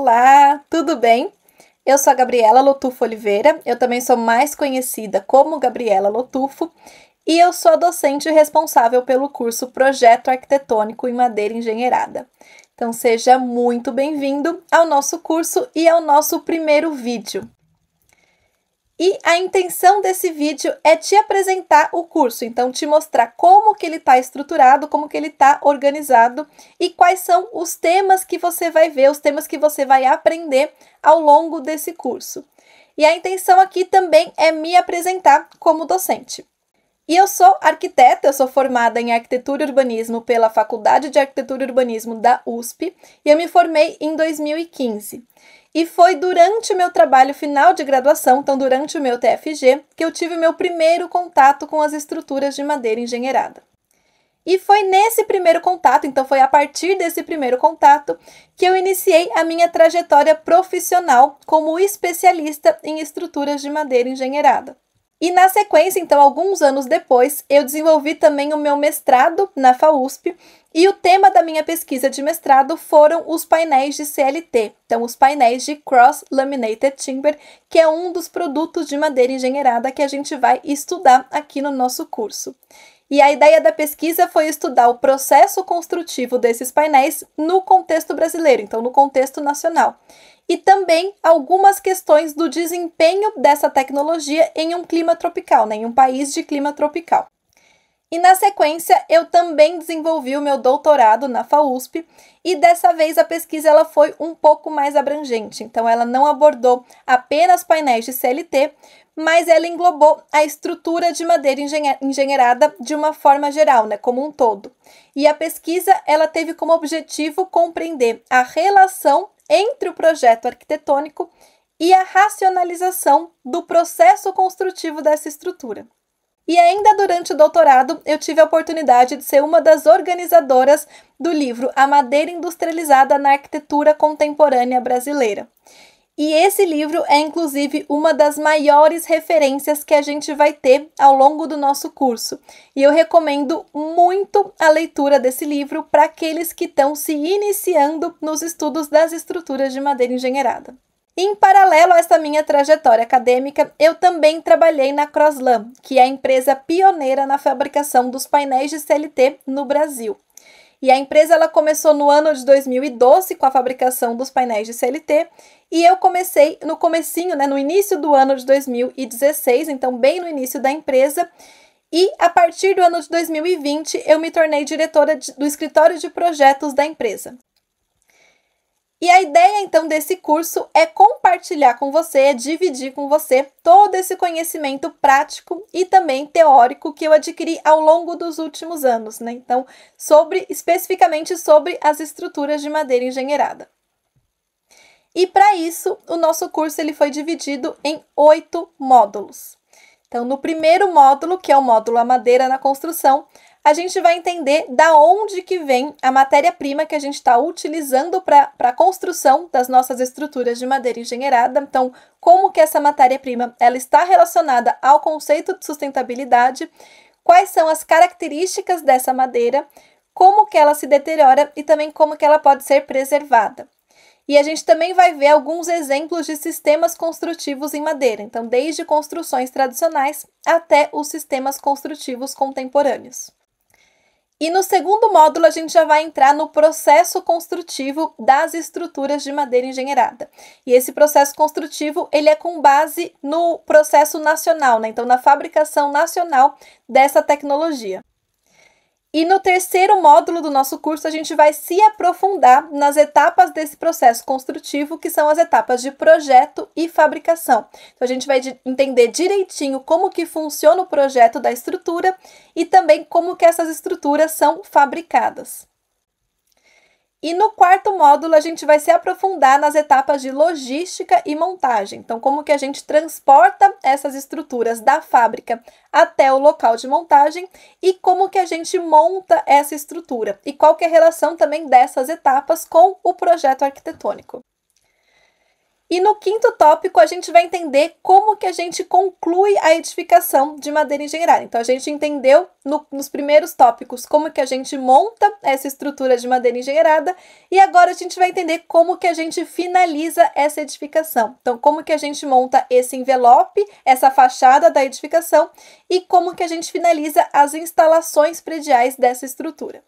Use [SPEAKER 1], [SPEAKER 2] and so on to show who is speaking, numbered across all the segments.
[SPEAKER 1] Olá, tudo bem? Eu sou a Gabriela Lotufo Oliveira, eu também sou mais conhecida como Gabriela Lotufo e eu sou a docente responsável pelo curso Projeto Arquitetônico em Madeira Engenheirada. Então seja muito bem-vindo ao nosso curso e ao nosso primeiro vídeo. E a intenção desse vídeo é te apresentar o curso, então te mostrar como que ele está estruturado, como que ele está organizado e quais são os temas que você vai ver, os temas que você vai aprender ao longo desse curso. E a intenção aqui também é me apresentar como docente. E eu sou arquiteta, eu sou formada em Arquitetura e Urbanismo pela Faculdade de Arquitetura e Urbanismo da USP e eu me formei em 2015. E foi durante o meu trabalho final de graduação, então durante o meu TFG, que eu tive meu primeiro contato com as estruturas de madeira engenheirada. E foi nesse primeiro contato, então foi a partir desse primeiro contato, que eu iniciei a minha trajetória profissional como especialista em estruturas de madeira engenheirada. E na sequência, então, alguns anos depois, eu desenvolvi também o meu mestrado na FAUSP e o tema da minha pesquisa de mestrado foram os painéis de CLT, então os painéis de Cross Laminated Timber, que é um dos produtos de madeira engenheirada que a gente vai estudar aqui no nosso curso. E a ideia da pesquisa foi estudar o processo construtivo desses painéis no contexto brasileiro, então no contexto nacional. E também algumas questões do desempenho dessa tecnologia em um clima tropical, em um país de clima tropical. E na sequência, eu também desenvolvi o meu doutorado na FAUSP e dessa vez a pesquisa ela foi um pouco mais abrangente. Então, ela não abordou apenas painéis de CLT, mas ela englobou a estrutura de madeira engenheirada de uma forma geral, como um todo. E a pesquisa ela teve como objetivo compreender a relação entre o projeto arquitetônico e a racionalização do processo construtivo dessa estrutura. E ainda durante o doutorado, eu tive a oportunidade de ser uma das organizadoras do livro A Madeira Industrializada na Arquitetura Contemporânea Brasileira. E esse livro é, inclusive, uma das maiores referências que a gente vai ter ao longo do nosso curso. E eu recomendo muito a leitura desse livro para aqueles que estão se iniciando nos estudos das estruturas de madeira engenheirada. Em paralelo a essa minha trajetória acadêmica, eu também trabalhei na Crosslam, que é a empresa pioneira na fabricação dos painéis de CLT no Brasil. E a empresa ela começou no ano de 2012 com a fabricação dos painéis de CLT e eu comecei no início do ano de 2016, então bem no início da empresa. E a partir do ano de 2020 eu me tornei diretora do escritório de projetos da empresa. E a ideia, então, desse curso é compartilhar com você, é dividir com você todo esse conhecimento prático e também teórico que eu adquiri ao longo dos últimos anos, Então, especificamente sobre as estruturas de madeira engenheirada. E para isso, o nosso curso ele foi dividido em 8 módulos. Então, no primeiro módulo, que é o módulo A Madeira na Construção, a gente vai entender da onde que vem a matéria-prima que a gente está utilizando para a construção das nossas estruturas de madeira engenheirada. Então, como que essa matéria-prima ela está relacionada ao conceito de sustentabilidade, quais são as características dessa madeira, como que ela se deteriora e também como que ela pode ser preservada. E a gente também vai ver alguns exemplos de sistemas construtivos em madeira, então desde construções tradicionais até os sistemas construtivos contemporâneos. E no segundo módulo, a gente já vai entrar no processo construtivo das estruturas de madeira engenheirada. E esse processo construtivo, ele é com base no processo nacional, Então, na fabricação nacional dessa tecnologia. E no terceiro módulo do nosso curso, a gente vai se aprofundar nas etapas desse processo construtivo, que são as etapas de projeto e fabricação. Então, a gente vai entender direitinho como que funciona o projeto da estrutura e também como que essas estruturas são fabricadas. E no quarto módulo, a gente vai se aprofundar nas etapas de logística e montagem. Então, como que a gente transporta essas estruturas da fábrica até o local de montagem e como que a gente monta essa estrutura. E qual que é a relação também dessas etapas com o projeto arquitetônico. E no quinto tópico, a gente vai entender como que a gente conclui a edificação de madeira engenheirada. Então, a gente entendeu nos primeiros tópicos como que a gente monta essa estrutura de madeira engenheirada e agora a gente vai entender como que a gente finaliza essa edificação. Então, como que a gente monta esse envelope, essa fachada da edificação e como que a gente finaliza as instalações prediais dessa estrutura.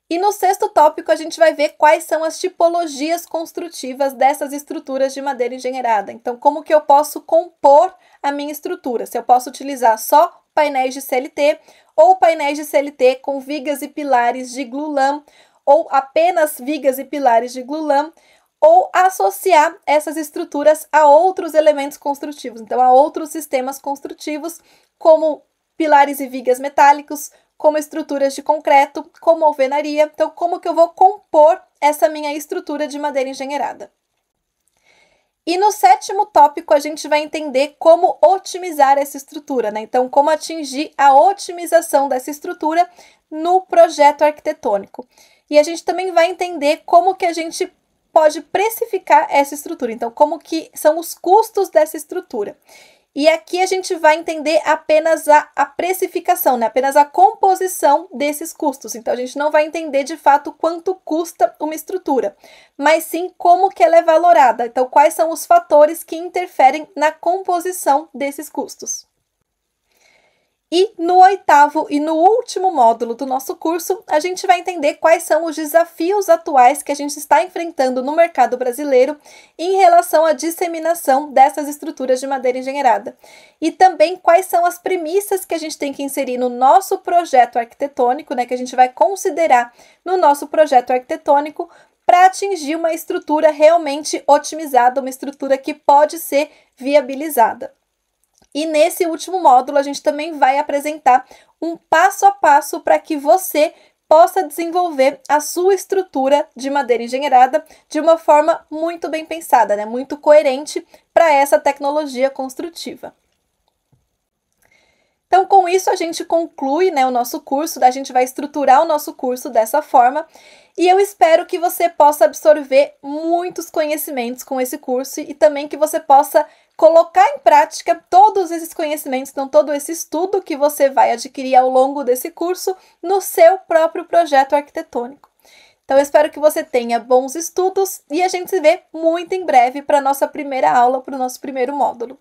[SPEAKER 1] E no sexto tópico, a gente vai ver quais são as tipologias construtivas dessas estruturas de madeira engenheirada. Então, como que eu posso compor a minha estrutura? Se eu posso utilizar só painéis de CLT ou painéis de CLT com vigas e pilares de glulam ou apenas vigas e pilares de glulam, ou associar essas estruturas a outros elementos construtivos, então a outros sistemas construtivos, como pilares e vigas metálicos, como estruturas de concreto, como alvenaria. Então, como que eu vou compor essa minha estrutura de madeira engenheirada? E no sétimo tópico, a gente vai entender como otimizar essa estrutura, né? Então, como atingir a otimização dessa estrutura no projeto arquitetônico. E a gente também vai entender como que a gente pode precificar essa estrutura. Então, como que são os custos dessa estrutura. E aqui a gente vai entender apenas a precificação, né? Apenas a composição desses custos. Então, a gente não vai entender de fato quanto custa uma estrutura, mas sim como que ela é valorada. Então, quais são os fatores que interferem na composição desses custos. E no oitavo e no último módulo do nosso curso, a gente vai entender quais são os desafios atuais que a gente está enfrentando no mercado brasileiro em relação à disseminação dessas estruturas de madeira engenheirada. E também quais são as premissas que a gente tem que inserir no nosso projeto arquitetônico, né, que a gente vai considerar no nosso projeto arquitetônico para atingir uma estrutura realmente otimizada, uma estrutura que pode ser viabilizada. E nesse último módulo, a gente também vai apresentar um passo a passo para que você possa desenvolver a sua estrutura de madeira engenheirada de uma forma muito bem pensada, né? Muito coerente para essa tecnologia construtiva. Então, com isso, a gente conclui, né, o nosso curso, a gente vai estruturar o nosso curso dessa forma, e eu espero que você possa absorver muitos conhecimentos com esse curso e também que você possa colocar em prática todos esses conhecimentos, então todo esse estudo que você vai adquirir ao longo desse curso no seu próprio projeto arquitetônico. Então, eu espero que você tenha bons estudos e a gente se vê muito em breve para a nossa primeira aula, para o nosso primeiro módulo.